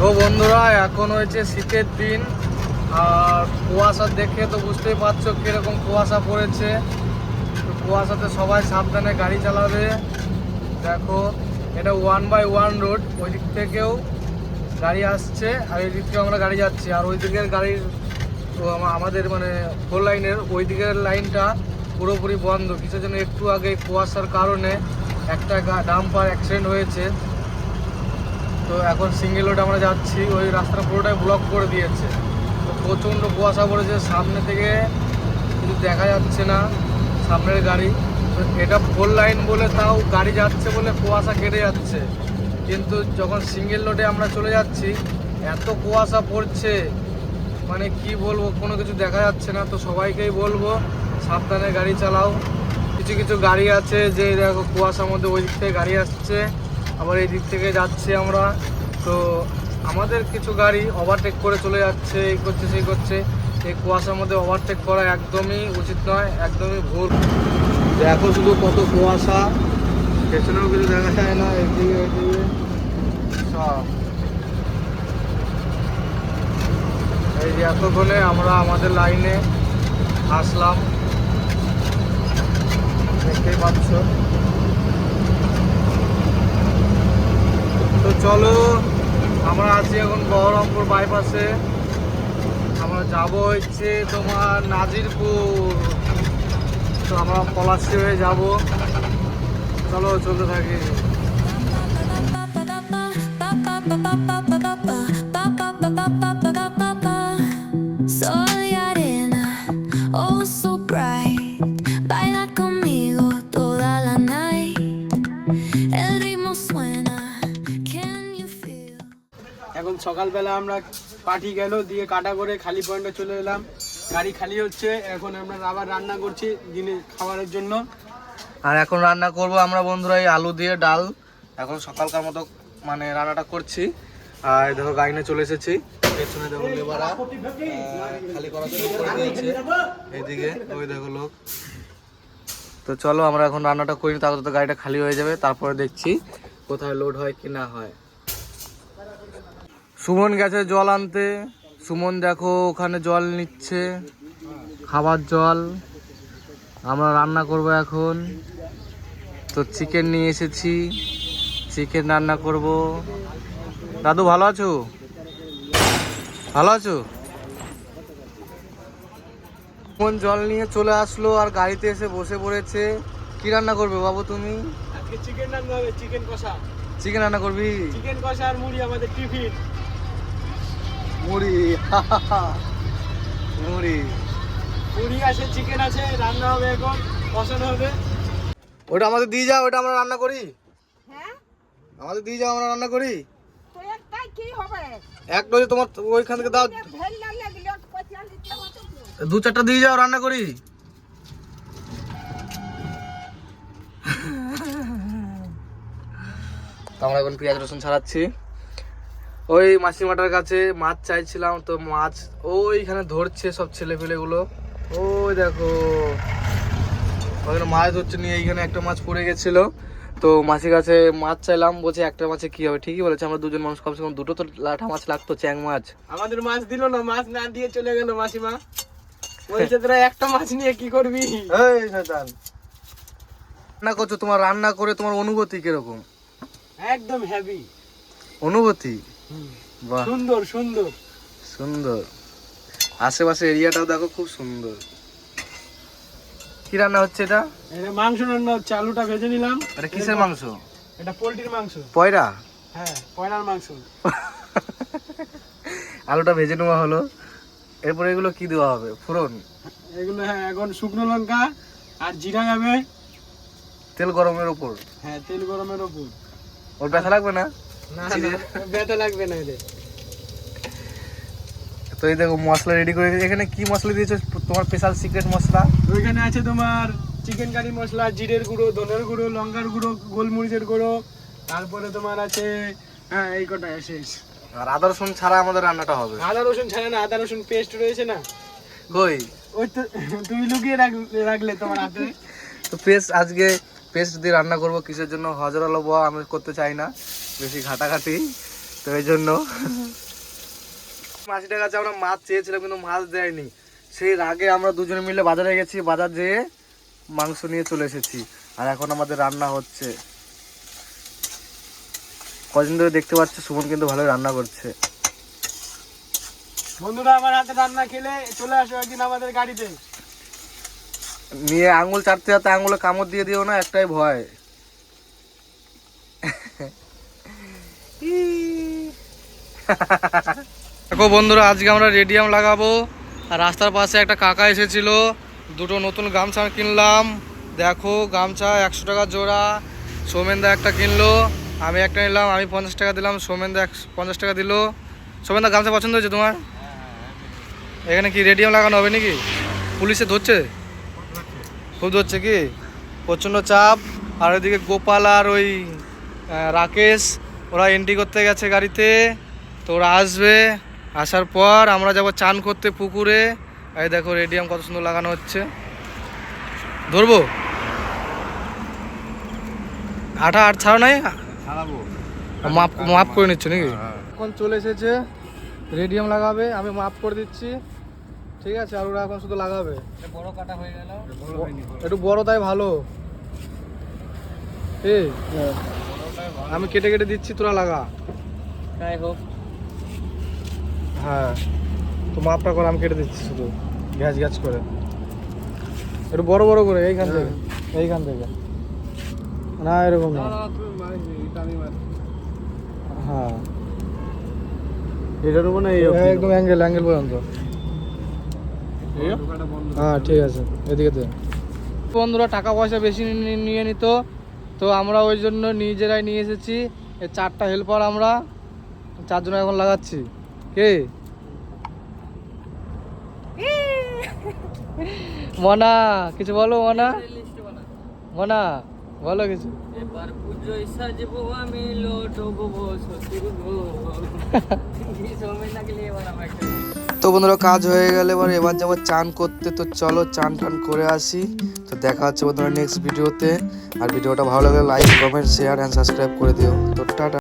তো বন্ধুরা, এখন হয়েছে শীতের দিন আর কুয়াশা দেখে তো বুঝতেই পারছো কিরকম কুয়াশা পড়েছে। তো কুয়াশাতে সবাই সাবধানে গাড়ি চালাবে। দেখো, এটা 1/1 রোড, ওই দিক থেকেও গাড়ি আসছে আর এই দিক থেকে আমরা গাড়ি যাচ্ছি। আর ওই দিকের গাড়ির আমাদের মানে 4 লাইনের ওই দিকের লাইনটা পুরোপুরি বন্ধ। কিসের জন্য? একটু আগে কুয়াশার কারণে একটা ডাম্পার অ্যাক্সিডেন্ট হয়েছে। তো এখন সিঙ্গেল রোড আমরা যাচ্ছি, ওই রাস্তাটা পুরোটাই ব্লক করে দিয়েছে। তো প্রচণ্ড কুয়াশা পড়েছে, সামনে থেকে কিছু দেখা যাচ্ছে না সামনের গাড়ি। তো এটা 4 লাইন বলে তাও গাড়ি যাচ্ছে বলে কুয়াশা কেটে যাচ্ছে, কিন্তু যখন সিঙ্গেল রোডে আমরা চলে যাচ্ছি এত কুয়াশা পড়ছে, মানে কি বলবো, কোনো কিছু দেখা যাচ্ছে না। তো সবাইকেই বলবো সাবধানে গাড়ি চালাও। কিছু কিছু গাড়ি আছে যে দেখো কুয়াশার মধ্যে ওই দিক থেকে গাড়ি আসছে, আবার এই দিক থেকে যাচ্ছে আমরা। তো আমাদের কিছু গাড়ি ওভারটেক করে চলে যাচ্ছে, এই করছে সেই করছে। এই কুয়াশার মধ্যে ওভারটেক করা একদমই উচিত নয়, একদমই ভুল। দেখো শুধু কত কুয়াশা, পেছনেও কিছু দেখা যায় না, একদিকে একদিকে সব। এই যে এতক্ষণে আমরা আমাদের লাইনে আসলাম, দেখতেই পাচ্ছ। তো চলো, আমরা আছি এখন বহরমপুর বাইপাসে। আমরা যাব হচ্ছে তোমার নাজিরপুর। তো আমরা পলাশী হয়ে যাব। চলো চলতে থাকি। Soy arena, oh so bright. Baila conmigo toda la night. El ritmo suena, can you feel? এখন সকালবেলা আমরা পার্টি গেল দিয়ে কাটা করে খালি পয়েন্টে চলে এলাম। গাড়ি খালি হচ্ছে, এখন আমরা আবার রান্না করছি দিনে খাবারের জন্য। আর এখন রান্না করব আমরা বন্ধুরা এই আলু দিয়ে ডাল। এখন সকালকার মতো মানে রান্নাটা করছি। আর দেখো গাড়ি নিয়ে চলে এসেছি, পেছনে দেখো লেবাররা খালি করা শুরু করে দিয়েছে, এইদিকে ওই দেখো লোক। তো চলো আমরা এখন রান্নাটা করি, তারপর তো গাড়িটা খালি হয়ে যাবে, তারপরে দেখছি কোথায় লোড হয় কি না হয়। সুমন গেছে জল আনতে। সুমন দেখো ওখানে জল নিচ্ছে, খাবার জল। আমরা রান্না করব এখন। তো চিকেন নিয়ে এসেছি, চিকেন রান্না করব। দাদু ভালো আছো? ভালো আছো? কোন জল নিয়ে চলে আসলো আর গাড়িতে এসে বসে পড়েছে। কি রান্না করবে বাবু তুমি? আজকে চিকেন রান্না হবে, চিকেন কষা। চিকেন রান্না করবি? চিকেন কষা আর মুড়ি আমাদের টিফিন। মুড়ি মুড়ি মুড়ি আছে, চিকেন আছে, রান্না হবে এখন, কষানো হবে। ওটা আমাদের দিয়ে যাও, ওটা আমরা রান্না করি। হ্যাঁ, আমাদের দিয়ে যাও, আমরা রান্না করি। তো একটাই কি হবে? এক ডোজে তোমার ওইখান থেকে দাও, ভেল না লাগলে পয়সা দিতে হবে তো। 2-4টা দিয়ে যাও, রান্না করি। তো আমরা এখন পেঁয়াজ রসুন ছাড়াচ্ছি। ওই মাসিমাটার কাছে মাছ চাইছিলাম, তো মাছ ওইখানে ধরছে সব ছেলেপেলেগুলো। ওই দেখো ওখানে মাছ ধরছে, নিয়ে এইখানে একটা মাছ পড়ে গেছিল। তো মাসির কাছে মাছ চাইলাম, বলছে একটা মাছে কি হবে। ঠিকই বলেছে, আমরা দুজন মানুষ, কমসে কম দুটো তো লাঠা মাছ লাগতো, চ্যাং মাছ। আমাদের মাছ দিল না, মাছ না দিয়ে চলে গেল মাসিমা। বলছে তোরা একটা মাছ নিয়ে কি করবি? এই শয়তান, রান্না করছো, তোমার রান্না করে তোমার অনুভূতি কিরকম? একদম হেভি অনুভূতি? বাহ, সুন্দর সুন্দর সুন্দর। আশেপাশে এরিয়াটাও দেখো খুব সুন্দর। কি রান্না হচ্ছে এটা? এটা মাংস রান্না হচ্ছে, আলুটা ভেজে নিলাম। এটা কিসের মাংস? এটা পোল্ট্রির মাংস। পয়রা? হ্যাঁ, পয়লার মাংস। আলুটা ভেজে নেওয়া হলো, এরপরে এগুলো কি দেওয়া হবে? ফোড়ন? এগুলো হ্যাঁ, এখন শুকনো লঙ্কা আর জিরা যাবে তেল গরমের উপর? হ্যাঁ, তেল গরমের উপর। ওর ব্যথা লাগবে না? না না, ব্যথা লাগবে না এদের। তো এই দেখো মশলা রেডি করে, এখানে কি মশলা দিয়েছো তোমার স্পেশাল সিক্রেট মশলা? ওইখানে আছে তোমার চিকেন কারি মশলা, জিরের গুঁড়ো, ধনের গুঁড়ো, লঙ্কার গুঁড়ো, গোলমরিচের গুঁড়ো, তারপরে তোমার আছে হ্যাঁ এই কটাই শেষ। আর আদা রসুন ছাড়া আমাদের রান্নাটা হবে? আদা রসুন ছাড়া না, আদা রসুন পেস্ট রয়েছে না। কই? ওই তো তুমি লুকিয়ে রাখলে তোমার হাতে। তো আজকে পেস্ট দিয়ে রান্না করব। কিসের জন্য? হজরত আলু আমি করতে চাই না বেশি ঘাটাঘাটি। তো এই জন্য মাসিটার কাছে আমরা মাছ চেয়েছিলাম কিন্তু মাছ দেয়নি। সেই রাগে আমরা দুজনে মিলে বাজারে গেছি, বাজার যেয়ে মাংস নিয়ে চলে এসেছি। আর এখন আমাদের রান্না হচ্ছে। কদিন ধরে দেখতে পাচ্ছ সুমন কিন্তু ভালোই রান্না করছে। বন্ধুরা আমার হাতে রান্না খেলে চলে আসো একদিন আমাদের গাড়িতে। নিয়ে আঙুল চাটতে চাটতে আঙুলে কামড় দিয়ে দিও না, একটাই ভয়। দেখো বন্ধুরা, আজকে আমরা রেডিয়াম লাগাবো। আর রাস্তার পাশে একটা কাকা এসেছিল, দুটো নতুন গামছা কিনলাম। দেখো গামছা 100 টাকা জোড়া। সৌমেনদা একটা কিনলো, আমি একটা নিলাম, আমি 50 টাকা দিলাম, সৌমেনদা 50 টাকা দিল। সৌমেনদা গামছা পছন্দ হয়েছে তোমার? এখানে কি রেডিয়াম লাগানো হবে নাকি? পুলিশে ধরছে? খুব ধরছে কি? প্রচণ্ড চাপ। আর ওইদিকে গোপাল আর ওই রাকেশ ওরা এন্ট্রি করতে গেছে গাড়িতে। তো ওরা আসবে, আসার পর আমরা যাব চান করতে পুকুরে। এই দেখো রেডিয়াম কত সুন্দর লাগানো হচ্ছে। ধরবো? আঠা আর ছাড়ো নাই, মাপ করে নিচ্ছ নাকি? এখন চলে এসেছে, রেডিয়াম লাগাবে, আমি মাপ করে দিচ্ছি, ঠিক আছে? আর ওরা এখন শুধু লাগাবে। বড় কাটা হয়ে গেল, একটু বড় তাই ভালো। এই আমি কেটে কেটে দিচ্ছি, তোরা লাগা। তাই হোক। হ্যাঁ তো মাপটা করে আমি কেটে দিচ্ছি শুধু গ্যাস গ্যাস করে, একটু বড় বড় করে। এইখান থেকে, এইখান থেকে না, এরকম না। হ্যাঁ এটার উপর না একদম অ্যাঙ্গেল পর্যন্ত। হ্যাঁ ঠিক আছে, এদিকে দে। বন্ধুরা টাকা পয়সা বেশি নিয়ে নিত, তো আমরা ওই জন্য নিজেরাই নিয়ে এসেছি। এই 4টা হেল্পার আমরা 4 জন এখন লাগাচ্ছি। কে? মনা, কিছু বলো মনা। মনা বলো কিছু। এবার পুজোয় সাজবো আমি লোটবো শ্বশুর গো। তো বন্ধুরা কাজ হয়ে গেলে এবার যাবো চান করতে। তো চলো চান টান করে আসি। তো দেখা হচ্ছে বন্ধুরা নেক্সট ভিডিওতে। আর ভিডিওটা ভালো লাগলে like, comment, share and subscribe করে দিও। তো টাটা।